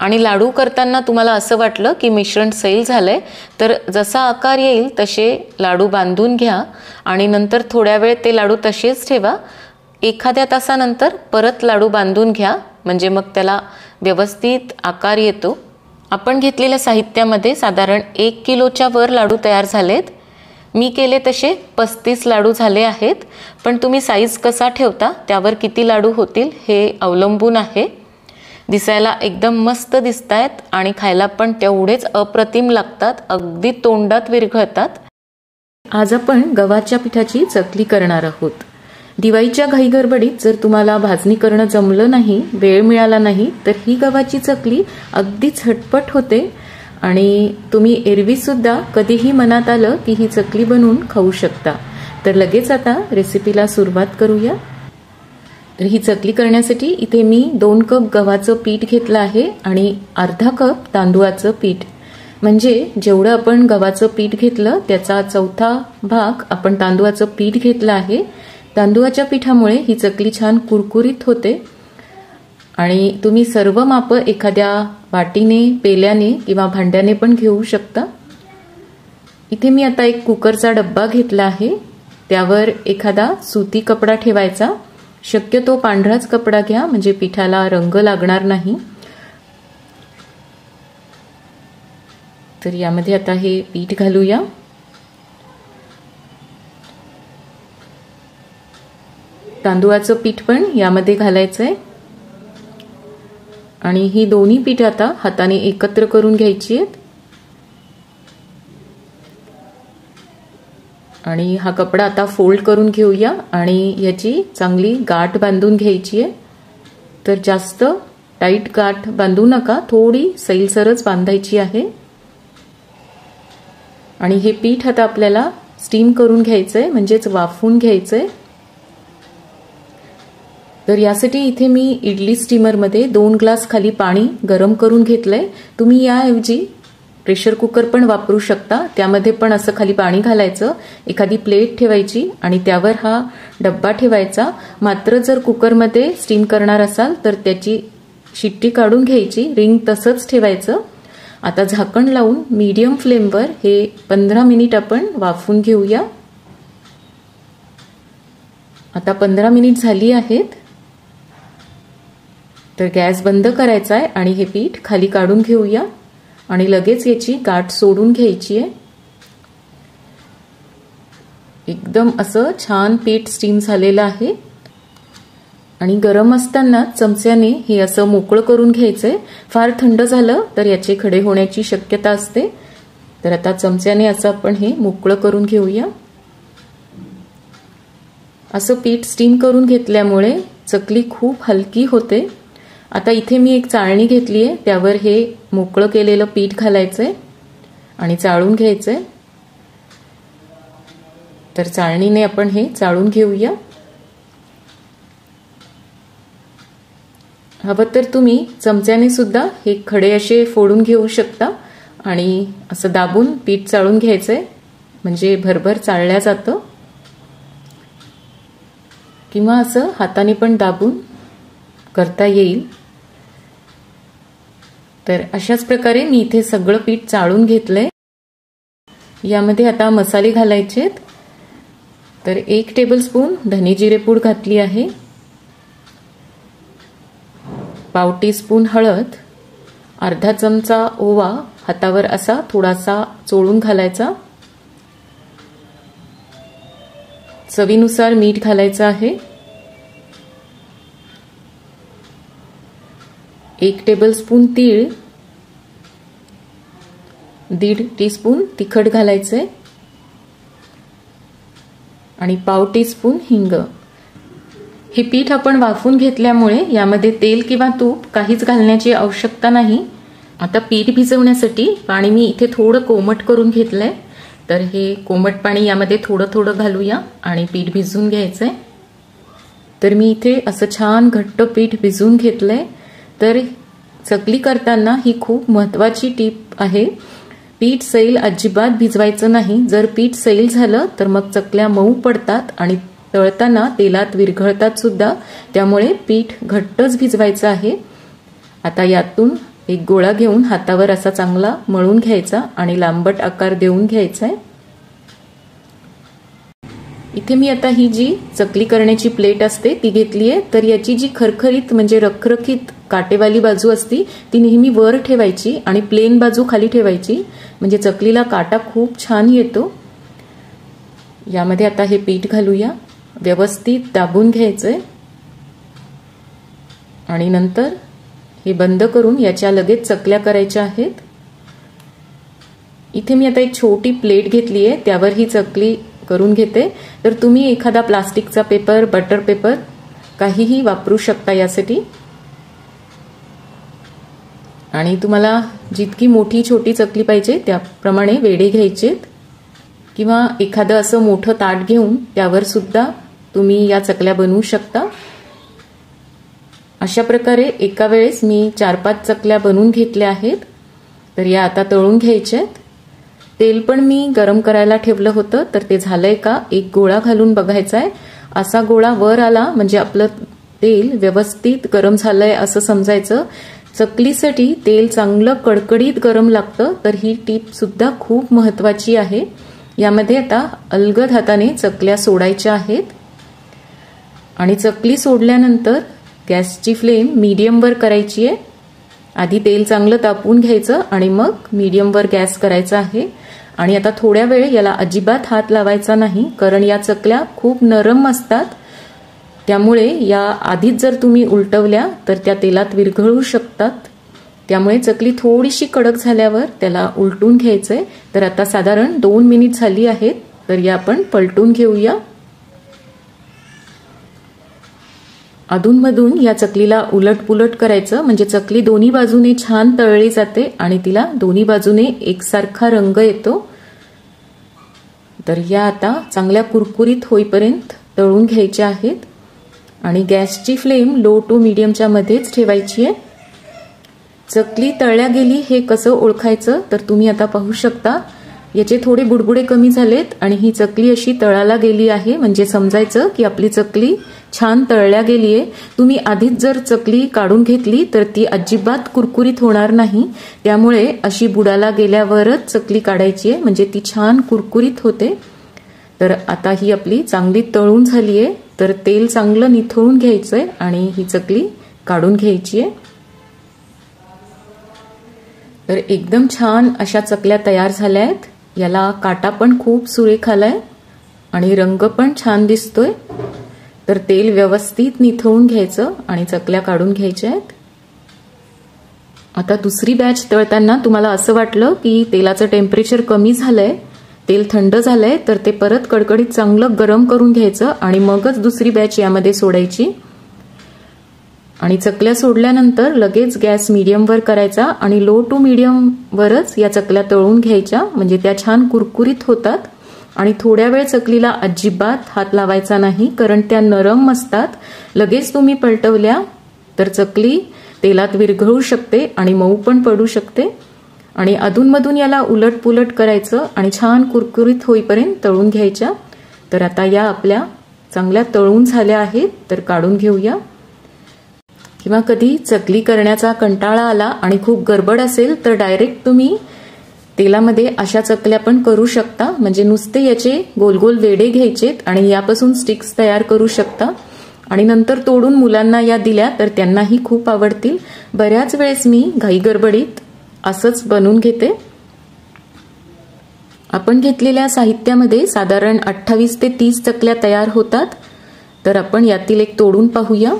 आणि लाडू करताना तुम्हाला असं वाटलं की मिश्रण सैल झालंय, तर जसा आकार येईल तसे लाडू बांधून घ्या आणि नंतर थोड्या वेळ ते लाडू तसेच ठेवा। एखाद्या तासानंतर परत लाडू बांधून घ्या, म्हणजे मग त्याला व्यवस्थित आकार येतो। आपण घेतलेल्या साहित्यामध्ये साधारण 1 किलोच्या वर लाडू तयार झालेत। मी केले तसे 35 लाडू झाले आहेत, पण तुम्ही साईज कसा ठेवता त्यावर किती लाडू होतील हे अवलंबून आहे। दिसायला एकदम मस्त दिसतायत आणि खायला पण तेवढेच अप्रतिम लागतात, अगदी तोंडात विरघळतात। आज आपण गव्हाच्या पिठाची चकली करणार आहोत। दिवाळीच्या घाईगडबडीत जर तुम्हाला भाजणी करणं जमलं नाही, वेळ मिळाला नाही, तर ही गव्हाची चकली अगदी झटपट होते आणि तुम्ही एरवी सुद्धा कधीही मनात आलं की ही चकली बनवून खाऊ शकता। तर लगेच आता रेसिपीला सुरुवात करूया। तर ही चकली करण्यासाठी इथे मी 2 कप गव्हाचं पीठ घेतलं आहे आणि अर्धा कप तांदूळाचं पीठ, म्हणजे जेवढं आपण गव्हाचं पीठ घेतलं त्याचा 1/4 भाग आपण तांदूळाचं पीठ घेतलं आहे। तांदूळाच्या पिठामुळे ही चकली छान कुरकुरीत होते आणि तुम्ही सर्व माप एखाद्या वाटीने, पेल्याने किंवा भांड्याने पण घेऊ शकता। इथे मी आता एक कुकरचा डब्बा घेतला आहे, त्यावर एखादा सुती कपडा ठेवायचा। शक्यतो पांढराच कपडा घ्या, म्हणजे पिठाला रंग लागणार नाही। तर यामध्ये आता हे पीठ घालूया। तांदूळाचं पीठ पण यामध्ये घालायचंय आणि ही दोन्ही पीठ आता हाताने एकत्र करून घ्यायची आहेत आणि हा कपडा आता फोल्ड करून घेऊया आणि याची चांगली गाठ बांधून घ्यायची आहे। तर जास्त टाईट गाठ बांधू नका, थोडी सैलसरच बांधायची आहे। आणि हे पीठ आता आपल्याला स्टीम करून घ्यायचंय, म्हणजेच वाफवून घ्यायचंय। तर यासाठी इथे मी इडली स्टीमरमध्ये 2 ग्लास खाली पाणी गरम करून घेतलंय। तुम्ही याऐवजी प्रेशर कुकर पण वापरू शकता, त्यामध्ये पण असं खाली पाणी घालायचं, एखादी प्लेट ठेवायची आणि त्यावर हा डब्बा ठेवायचा। मात्र जर कुकरमध्ये स्टीम करणार असाल तर त्याची शिट्टी काढून घ्यायची, रिंग तसंच ठेवायचं। आता झाकण लावून मीडियम फ्लेमवर हे 15 मिनिट आपण वाफवून घेऊया। आता 15 मिनिट झाली आहेत। तर गॅस बंद करायचा आहे आणि हे पीठ खाली काढून घेऊया आणि लगेच याची गाठ सोडून घ्यायची आहे. एकदम असं छान पीठ स्टीम झालेलं आहे आणि गरम असताना चमच्याने हे असं मोकळं करून घ्यायचंय. फार थंड झालं तर याचे खडे होण्याची शक्यता असते. तर आता चमच्याने असं आपण हे मोकळं करून घेऊया. असं पीठ स्टीम करून घेतल्यामुळे चकली खूप हलकी होते. आता इथे मी एक चाळणी घेतली आहे, त्यावर हे मोकळं केलेलं पीठ घालायचंय आणि चाळून घ्यायचंय. तर चाळणीने आपण हे चाळून घेऊया. हवं तर तुम्ही चमच्याने सुद्धा हे खडे असे फोडून घेऊ शकता आणि असं दाबून पीठ चाळून घ्यायचंय, म्हणजे भरभर चाळल्या जातं. किंवा असं हाताने पण दाबून करता येईल. तर अशाच प्रकारे मी इथे सगळं पीठ चाळून घेतलंय. यामध्ये आता मसाले घालायचेत. तर 1 टेबलस्पून धने जिरे पूड घातली आहे, पाव टीस्पून हळद, अर्धा चमचा ओवा हातावर असा थोडासा चोळून घालायचा, चवीनुसार मीठ घालायचं आहे, 1 टेबलस्पून तीळ, 1.5 टीस्पून तिखट घालायचे आणि पाव टीस्पून हिंग. हे पीठ आपण वाफून घेतल्यामुळे यामध्ये तेल किंवा तूप काहीच घालण्याची आवश्यकता नाही. आता पीठ भिजवण्यासाठी पाणी मी इथे थोडं कोमट करून घेतलंय. तर हे कोमट पाणी यामध्ये थोडं थोडं घालूया आणि पीठ भिजवून घ्यायचंय. तर मी इथे असं छान घट्ट पीठ भिजवून घेतलंय. तर चकली करताना ही खूप महत्त्वाची टीप आहे. पीठ सैल अजिबात भिजवायचं नाही. जर पीठ सैल झालं तर मग चकल्या मऊ पडतात आणि तळताना तेलात विरघळतात सुद्धा. त्यामुळे पीठ घट्टच भिजवायचं आहे. आता यातून एक गोळा घेऊन हातावर असा चांगला मळून घ्यायचा आणि लांबट आकार देऊन घ्यायचा आहे. इथे मी आता ही जी चकली करण्याची प्लेट असते ती घेतली आहे. तर याची जी खरखरीत म्हणजे रखरखीत काटेवाली बाजू असती ती नेहमी वर ठेवायची आणि प्लेन बाजू खाली ठेवायची, म्हणजे चकलीला काटा खूप छान येतो. यामध्ये आता हे पीठ घालूया, व्यवस्थित दाबून घ्यायचंय आणि नंतर हे बंद करून याच्या लगेच चकल्या करायच्या आहेत. इथे मी आता एक छोटी प्लेट घेतली आहे, त्यावर ही चकली करून घेते. तर तुम्ही एखादा प्लास्टिकचा पेपर, बटर पेपर काहीही वापरू शकता यासाठी. आणि तुम्हाला जितकी मोठी छोटी चकली पाहिजे त्याप्रमाणे वेडे घ्यायचेत किंवा एखादं असं मोठं ताट घेऊन त्यावर सुद्धा तुम्ही या चकल्या बनवू शकता. अशा प्रकारे एका वेळेस मी 4-5 चकल्या बनवून घेतल्या आहेत. तर या आता तळून घ्यायच्यात. तेल पण मी गरम करायला ठेवलं होतं, तर ते झालंय का एक गोळा घालून बघायचा आहे. असा गोळा वर आला म्हणजे आपलं तेल व्यवस्थित गरम झालंय असं समजायचं. चकलीसाठी तेल चांगलं कडकडीत गरम लागतं. तर ही टीप सुद्धा खूप महत्त्वाची आहे. यामध्ये आता अलगद हाताने चकल्या सोडायच्या आहेत आणि चकली सोडल्यानंतर गॅसची फ्लेम मीडियमवर करायची आहे. आधी तेल चांगलं तापवून घ्यायचं आणि मग मीडियमवर गॅस करायचा आहे. आणि आता थोड्या वेळ याला अजिबात हात लावायचा नाही, कारण या चकल्या खूप नरम असतात. त्यामुळे या आधीच जर तुम्ही उलटवल्या तर त्या तेलात विरघळू शकतात. त्यामुळे चकली थोडीशी कडक झाल्यावर त्याला उलटून घ्यायचंय. तर आता साधारण 2 मिनिट झाली आहेत. तर या आपण पलटून घेऊया. अधूनमधून या चकलीला उलटपुलट करायचं, म्हणजे चकली दोन्ही बाजूने छान तळली जाते आणि तिला दोन्ही बाजूने एकसारखा रंग येतो. तर या आता चांगल्या कुरकुरीत होईपर्यंत तळून घ्यायच्या आहेत आणि गॅसची फ्लेम लो टू मीडियमच्या मध्येच ठेवायची आहे. चकली तळल्या गेली हे कसं ओळखायचं, तर तुम्ही आता पाहू शकता याचे थोडे बुडबुडे कमी झालेत आणि ही चकली अशी तळाला गेली आहे, म्हणजे समजायचं की आपली चकली छान तळल्या गेली आहे. तुम्ही आधीच जर चकली काढून घेतली तर ती अजिबात कुरकुरीत होणार नाही. त्यामुळे अशी बुडाला गेल्यावरच चकली काढायची आहे, म्हणजे ती छान कुरकुरीत होते. तर आता ही आपली चांगली तळून झाली आहे. तर तेल चांगलं निथळून घ्यायचंय आणि ही चकली काढून घ्यायची आहे। तर एकदम छान अशा चकल्या तयार झाल्या आहेत। याला काटा पण खूप सुरेख आलाय आणि रंग पण छान दिसतोय। तर तेल व्यवस्थित निथळून घ्यायचं आणि चकल्या काढून घ्यायच्या आहेत। आता दुसरी बॅच तळताना तुम्हाला असं वाटलं की तेलाचं टेम्परेचर कमी झालंय, तेल थंड झालंय, तर ते परत कडकडीत चांगलं गरम करून घ्यायचं आणि मगच दुसरी बॅच यामध्ये सोडायची। आणि चकल्या सोडल्यानंतर लगेच गॅस मीडियमवर करायचा आणि लो टू मीडियम वरच या चकल्या तळून घ्यायच्या, म्हणजे त्या छान कुरकुरीत होतात। आणि थोड्या वेळ चकलीला अजिबात हात लावायचा नाही, कारण त्या नरम असतात। लगेच तुम्ही पलटवल्या तर चकली तेलात विरघळू शकते आणि मऊ पण पडू शकते। आणि अधूनमधून याला उलटपुलट करायचं आणि छान कुरकुरीत होईपर्यंत तळून घ्यायच्या। तर आता या आपल्या चांगल्या तळून झाल्या आहेत, तर काढून घेऊया। किंवा कधी चकली करण्याचा कंटाळा आला आणि खूप गडबड असेल तर डायरेक्ट तुम्ही तेलामध्ये अशा चकल्या पण करू शकता, म्हणजे नुसते याचे गोल गोल वेडे घ्यायचेत आणि यापासून स्टिक्स तयार करू शकता आणि नंतर तोडून मुलांना या दिल्या तर त्यांनाही खूप आवडतील। बऱ्याच वेळेस मी घाई गडबडीत असंच बनवून घेते। आपण घेतलेल्या साहित्यामध्ये साधारण 28 ते 30 चकल्या तयार होतात। तर आपण यातील एक तोडून पाहूया।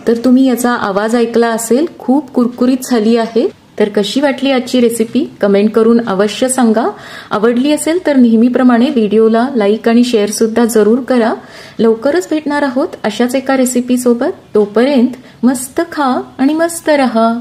तर तुम्ही याचा आवाज ऐकला असेल, खूप कुरकुरीत झाली आहे। तर कशी वाटली आजची रेसिपी कमेंट करून अवश्य सांगा। आवडली असेल तर नेहमीप्रमाणे व्हिडिओला लाईक आणि शेअर सुद्धा जरूर करा। लवकरच भेटणार आहोत अशाच एका रेसिपी सोबत। तोपर्यंत मस्त खा आणि मस्त रहा।